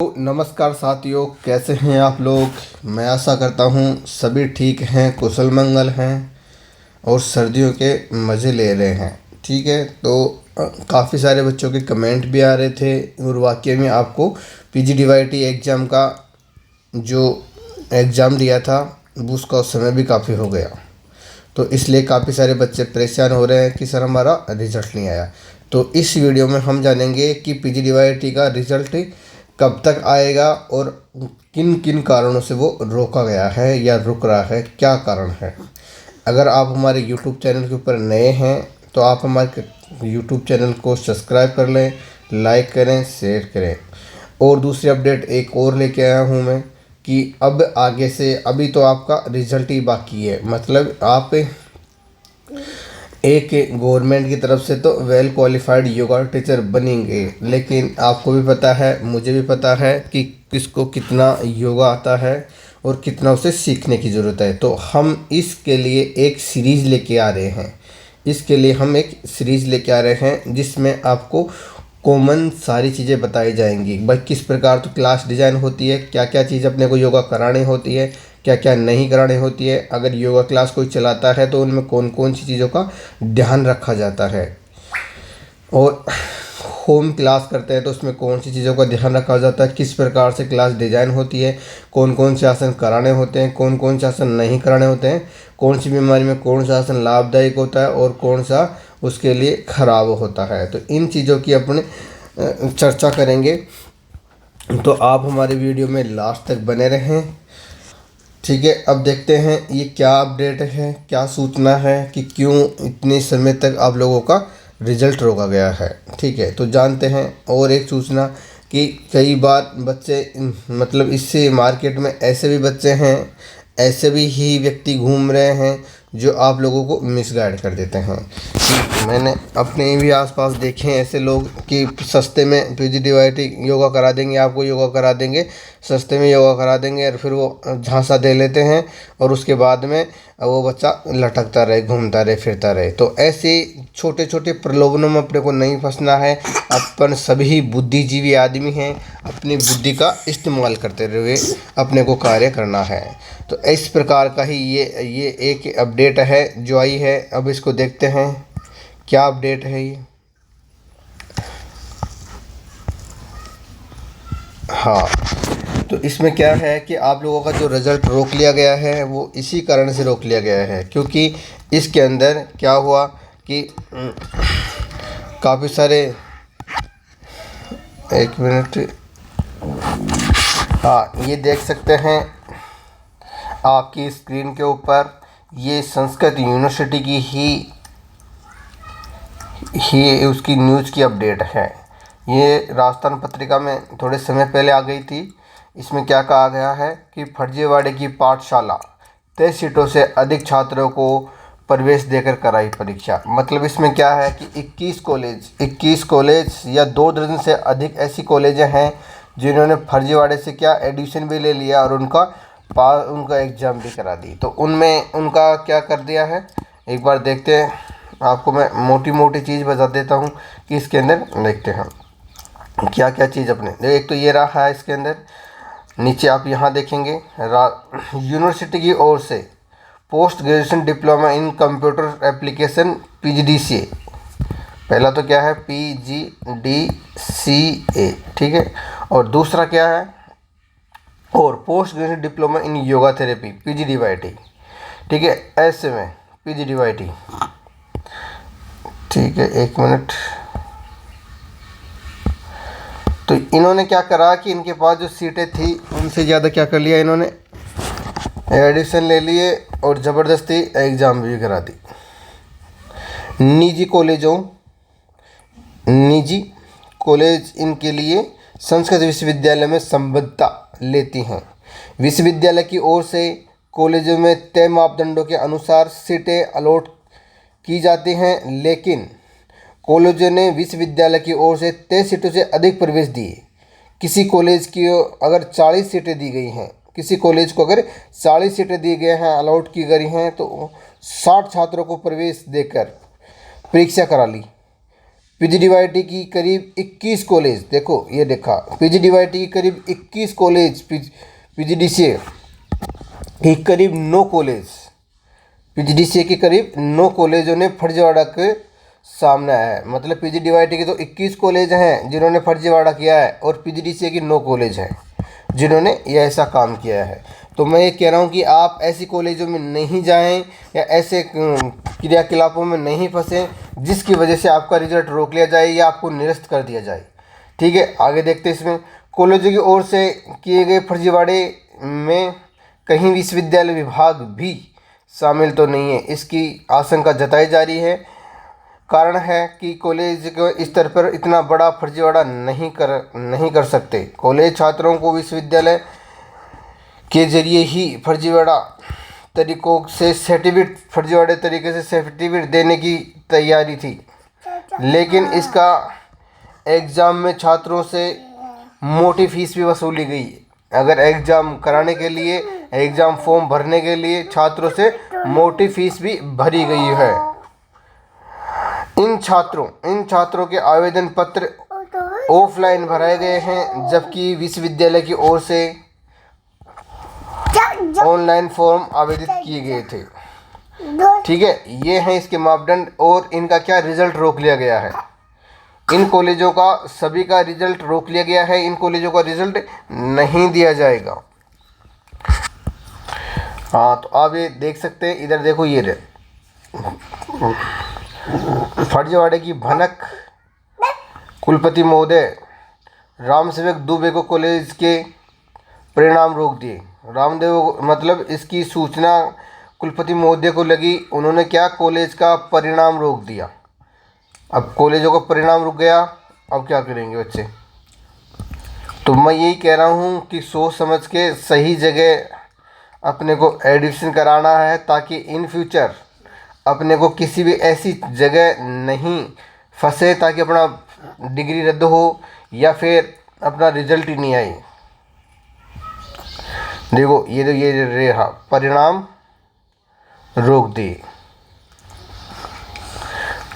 तो नमस्कार साथियों, कैसे हैं आप लोग। मैं आशा करता हूँ सभी ठीक हैं, कुशल मंगल हैं और सर्दियों के मज़े ले रहे हैं। ठीक है, तो काफ़ी सारे बच्चों के कमेंट भी आ रहे थे और वाकई में आपको पीजीडीवाईटी एग्ज़ाम का जो एग्ज़ाम दिया था वो उसका समय भी काफ़ी हो गया, तो इसलिए काफ़ी सारे बच्चे परेशान हो रहे हैं कि सर हमारा रिज़ल्ट नहीं आया। तो इस वीडियो में हम जानेंगे कि पीजीडीवाईटी का रिज़ल्ट कब तक आएगा और किन किन कारणों से वो रोका गया है या रुक रहा है, क्या कारण है। अगर आप हमारे यूट्यूब चैनल के ऊपर नए हैं तो आप हमारे यूट्यूब चैनल को सब्सक्राइब कर लें, लाइक करें, शेयर करें। और दूसरी अपडेट एक और लेके आया हूँ मैं कि अब आगे से अभी तो आपका रिज़ल्ट ही बाकी है, मतलब आप एक गवर्नमेंट की तरफ से तो वेल क्वालिफाइड योगा टीचर बनेंगे, लेकिन आपको भी पता है, मुझे भी पता है कि किसको कितना योगा आता है और कितना उसे सीखने की ज़रूरत है। तो हम इसके लिए एक सीरीज़ लेके आ रहे हैं। इसके लिए हम एक सीरीज़ लेके आ रहे हैं जिसमें आपको कॉमन सारी चीज़ें बताई जाएंगी। भाई किस प्रकार तो क्लास डिज़ाइन होती है, क्या क्या चीज़ अपने को योगा करानी होती है, क्या क्या नहीं करानी होती है। अगर योगा क्लास कोई चलाता है तो उनमें कौन कौन सी चीज़ों का ध्यान रखा जाता है, और होम क्लास करते हैं तो उसमें कौन सी चीज़ों का ध्यान रखा जाता है, किस प्रकार से क्लास डिज़ाइन होती है, कौन कौन से आसन कराने होते हैं, कौन कौन से आसन नहीं कराने होते हैं, कौन सी बीमारी में कौन सा आसन लाभदायक होता है और कौन सा उसके लिए खराब होता है। तो इन चीज़ों की अपने चर्चा करेंगे, तो आप हमारे वीडियो में लास्ट तक बने रहें। ठीक है, अब देखते हैं ये क्या अपडेट है, क्या सूचना है कि क्यों इतने समय तक आप लोगों का रिजल्ट रोका गया है। ठीक है, तो जानते हैं। और एक सूचना कि कई बार बच्चे मतलब इससे मार्केट में ऐसे भी बच्चे हैं, ऐसे भी ही व्यक्ति घूम रहे हैं जो आप लोगों को मिसगाइड कर देते हैं। कि मैंने अपने भी आसपास देखे हैं ऐसे लोग कि सस्ते में पीजीडीवाईटी योगा करा देंगे, आपको योगा करा देंगे, सस्ते में योगा करा देंगे और फिर वो झांसा दे लेते हैं और उसके बाद में वो बच्चा लटकता रहे, घूमता रहे, फिरता रहे। तो ऐसे छोटे छोटे प्रलोभनों में अपने को नहीं फंसना है। अपन सभी बुद्धिजीवी आदमी हैं, अपनी बुद्धि का इस्तेमाल करते हुए अपने को कार्य करना है। तो इस प्रकार का ही ये एक अपडेट है जो आई है। अब इसको देखते हैं क्या अपडेट है ये। हाँ, तो इसमें क्या है कि आप लोगों का जो रिज़ल्ट रोक लिया गया है वो इसी कारण से रोक लिया गया है क्योंकि इसके अंदर क्या हुआ कि काफ़ी सारे, एक मिनट, हाँ ये देख सकते हैं आपकी स्क्रीन के ऊपर, ये संस्कृत यूनिवर्सिटी की ही उसकी न्यूज़ की अपडेट है। ये राजस्थान पत्रिका में थोड़े समय पहले आ गई थी। इसमें क्या कहा गया है कि फर्जीवाड़े की पाठशाला, 23 सीटों से अधिक छात्रों को प्रवेश देकर कराई परीक्षा। मतलब इसमें क्या है कि 21 कॉलेज या 2 दर्जन से अधिक ऐसी कॉलेजें हैं जिन्होंने फर्जीवाड़े से क्या एडमिशन भी ले लिया और उनका एग्ज़ाम भी करा दी। तो उनमें उनका क्या कर दिया है, एक बार देखते हैं। आपको मैं मोटी मोटी चीज़ बता देता हूँ कि इसके अंदर देखते हैं क्या क्या चीज़ अपने। एक तो ये रहा है इसके अंदर, नीचे आप यहाँ देखेंगे यूनिवर्सिटी की ओर से पोस्ट ग्रेजुएशन डिप्लोमा इन कंप्यूटर एप्लीकेशन पीजीडीसीए। पहला तो क्या है पीजीडीसीए, ठीक है। और दूसरा क्या है, और post graduation diploma in yoga therapy PGDYT, ठीक है, ऐसे में पीजीडीवाईटी। ठीक है, एक मिनट। तो इन्होंने क्या करा कि इनके पास जो सीटें थी उनसे ज़्यादा क्या कर लिया, इन्होंने एडिशन ले लिए और ज़बरदस्ती एग्ज़ाम भी करा दी। निजी कॉलेज इनके लिए संस्कृत विश्वविद्यालय में संबद्धता लेती हैं। विश्वविद्यालय की ओर से कॉलेजों में तय मापदंडों के अनुसार सीटें अलॉट की जाती हैं, लेकिन कॉलेजों ने विश्वविद्यालय की ओर से 23 सीटों से अधिक प्रवेश दिए। किसी कॉलेज की अगर 40 सीटें दी गई हैं, किसी कॉलेज को अगर 40 सीटें दी गए हैं, अलॉट की गई हैं, तो 60 छात्रों को प्रवेश देकर परीक्षा करा ली। पीजीडीवाईटी की करीब 21 कॉलेज, देखो ये देखा, पीजीडीवाईटी की करीब 21 कॉलेज, पीजीडीसीए की करीब 9 कॉलेज, पीजीडीसीए के करीब 9 कॉलेजों ने फर्जीवाड़ा के सामने आया है। मतलब पीजीडीवाईटी के तो 21 कॉलेज हैं जिन्होंने फर्जीवाड़ा किया है, और पीजीडीसीए की 9 कॉलेज हैं जिन्होंने ये ऐसा काम किया है। तो मैं ये कह रहा हूँ कि आप ऐसी कॉलेजों में नहीं जाएं या ऐसे क्रियाकलापों में नहीं फंसें जिसकी वजह से आपका रिजल्ट रोक लिया जाए या आपको निरस्त कर दिया जाए। ठीक है, आगे देखते हैं। इसमें कॉलेजों की ओर से किए गए फर्जीवाड़े में कहीं विश्वविद्यालय विभाग भी शामिल तो नहीं है, इसकी आशंका जताई जा रही है। कारण है कि कॉलेज के स्तर पर इतना बड़ा फर्जीवाड़ा नहीं कर सकते। कॉलेज छात्रों को विश्वविद्यालय के जरिए ही फर्जीवाड़ा तरीकों से सर्टिफिकेट, फर्जीवाड़े तरीके से सर्टिफिकेट देने की तैयारी थी, लेकिन इसका एग्ज़ाम में छात्रों से मोटी फीस भी वसूली गई। अगर एग्ज़ाम कराने के लिए, एग्ज़ाम फॉर्म भरने के लिए छात्रों से मोटी फीस भी भरी गई है। इन छात्रों के आवेदन पत्र ऑफलाइन भराए गए हैं, जबकि विश्वविद्यालय की ओर से ऑनलाइन फॉर्म आवेदित किए गए थे। ठीक है, ये हैं इसके मापदंड, और इनका क्या रिजल्ट रोक लिया गया है। इन कॉलेजों का सभी का रिजल्ट रोक लिया गया है, इन कॉलेजों का रिजल्ट नहीं दिया जाएगा। हाँ, तो आप ये देख सकते हैं, इधर देखो, ये फर्जीवाड़े की भनक। कुलपति महोदय रामसेवक दुबे को कॉलेज के परिणाम रोक दिए। रामदेव, मतलब इसकी सूचना कुलपति महोदय को लगी, उन्होंने क्या, कॉलेज का परिणाम रोक दिया। अब कॉलेजों का परिणाम रुक गया, अब क्या करेंगे बच्चे। तो मैं यही कह रहा हूँ कि सोच समझ के सही जगह अपने को एडमिशन कराना है, ताकि इन फ्यूचर अपने को किसी भी ऐसी जगह नहीं फंसे ताकि अपना डिग्री रद्द हो या फिर अपना रिजल्ट ही नहीं आए। देखो ये रहा, परिणाम रोक दिए,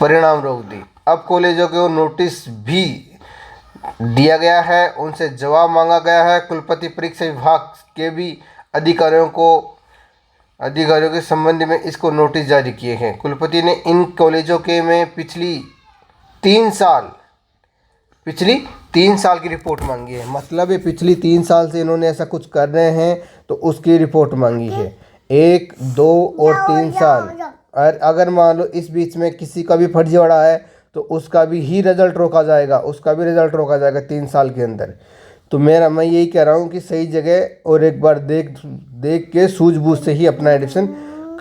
परिणाम रोक दी। अब कॉलेजों को नोटिस भी दिया गया है, उनसे जवाब मांगा गया है। कुलपति परीक्षा विभाग के भी अधिकारियों के संबंध में इसको नोटिस जारी किए हैं। कुलपति ने इन कॉलेजों के में पिछली 3 साल की रिपोर्ट मांगी है। मतलब ये पिछली 3 साल से इन्होंने ऐसा कुछ कर रहे हैं तो उसकी रिपोर्ट मांगी है, 1, 2 और 3 साल। और अगर मान लो इस बीच में किसी का भी फर्जीवाड़ा है तो उसका भी ही रिजल्ट रोका जाएगा, 3 साल के अंदर। तो मैं यही कह रहा हूँ कि सही जगह और एक बार देख के सूझबूझ से ही अपना एडमिशन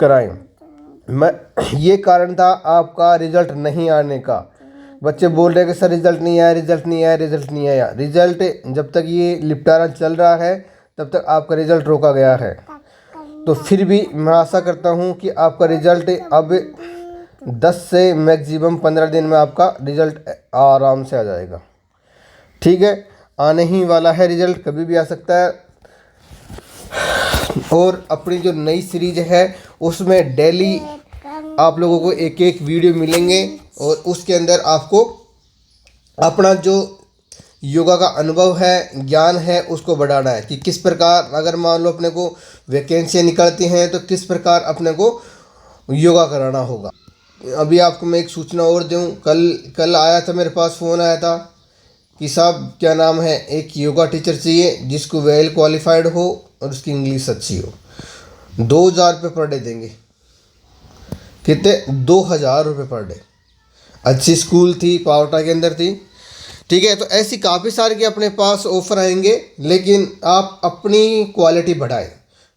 कराएं। मैं ये कारण था आपका रिजल्ट नहीं आने का। बच्चे बोल रहे हैं कि सर रिजल्ट नहीं आया। रिजल्ट जब तक ये निपटारा चल रहा है तब तक आपका रिजल्ट रोका गया है। तो फिर भी मैं आशा करता हूँ कि आपका रिजल्ट अब 10 से मैक्सिमम 15 दिन में आपका रिजल्ट आराम से आ जाएगा। ठीक है, आने ही वाला है, रिजल्ट कभी भी आ सकता है। और अपनी जो नई सीरीज है उसमें डेली आप लोगों को एक वीडियो मिलेंगे, और उसके अंदर आपको अपना जो योगा का अनुभव है, ज्ञान है, उसको बढ़ाना है कि किस प्रकार, अगर मान लो अपने को वैकेंसियाँ निकलती हैं तो किस प्रकार अपने को योगा कराना होगा। अभी आपको मैं एक सूचना और दूँ, कल आया था, मेरे पास फ़ोन आया था कि साहब क्या नाम है, एक योगा टीचर चाहिए जिसको वेल क्वालिफाइड हो और उसकी इंग्लिश अच्छी हो। 2000 रुपये पर डे देंगे। कितने? 2000 रुपये पर डे। अच्छी स्कूल थी, पावटा के अंदर थी। ठीक है, तो ऐसी काफ़ी सारे के अपने पास ऑफ़र आएंगे, लेकिन आप अपनी क्वालिटी बढ़ाएं,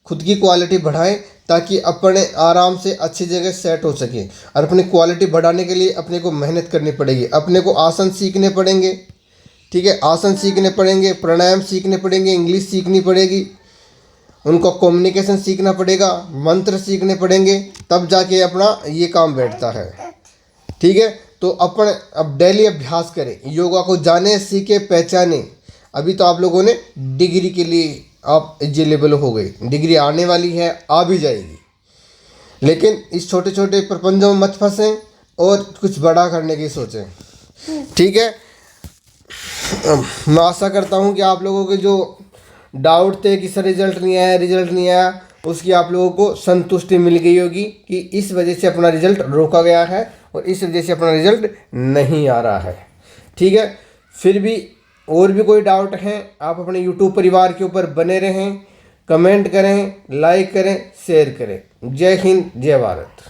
खुद की क्वालिटी बढ़ाएं, ताकि अपने आराम से अच्छी जगह सेट हो सके। और अपनी क्वालिटी बढ़ाने के लिए अपने को मेहनत करनी पड़ेगी, अपने को आसन सीखने पड़ेंगे। ठीक है, आसन सीखने पड़ेंगे, प्राणायाम सीखने पड़ेंगे, इंग्लिश सीखनी पड़ेगी, उनको कम्युनिकेशन सीखना पड़ेगा, मंत्र सीखने पड़ेंगे, तब जाके अपना ये काम बैठता है। ठीक है, तो अब डेली अभ्यास करें, योगा को जाने, सीखे, पहचाने। अभी तो आप लोगों ने डिग्री के लिए आप एलिजिबल हो गए, डिग्री आने वाली है, आ भी जाएगी। लेकिन इस छोटे छोटे प्रपंचों में मत फंसें और कुछ बड़ा करने की सोचें। ठीक है। मैं आशा करता हूँ कि आप लोगों के जो डाउट थे कि सर रिजल्ट नहीं आया, उसकी आप लोगों को संतुष्टि मिल गई होगी कि इस वजह से अपना रिजल्ट रोका गया है और इस वजह से अपना रिजल्ट नहीं आ रहा है। ठीक है। फिर भी और भी कोई डाउट है, आप अपने यूट्यूब परिवार के ऊपर बने रहें, कमेंट करें, लाइक करें, शेयर करें। जय हिंद, जय भारत।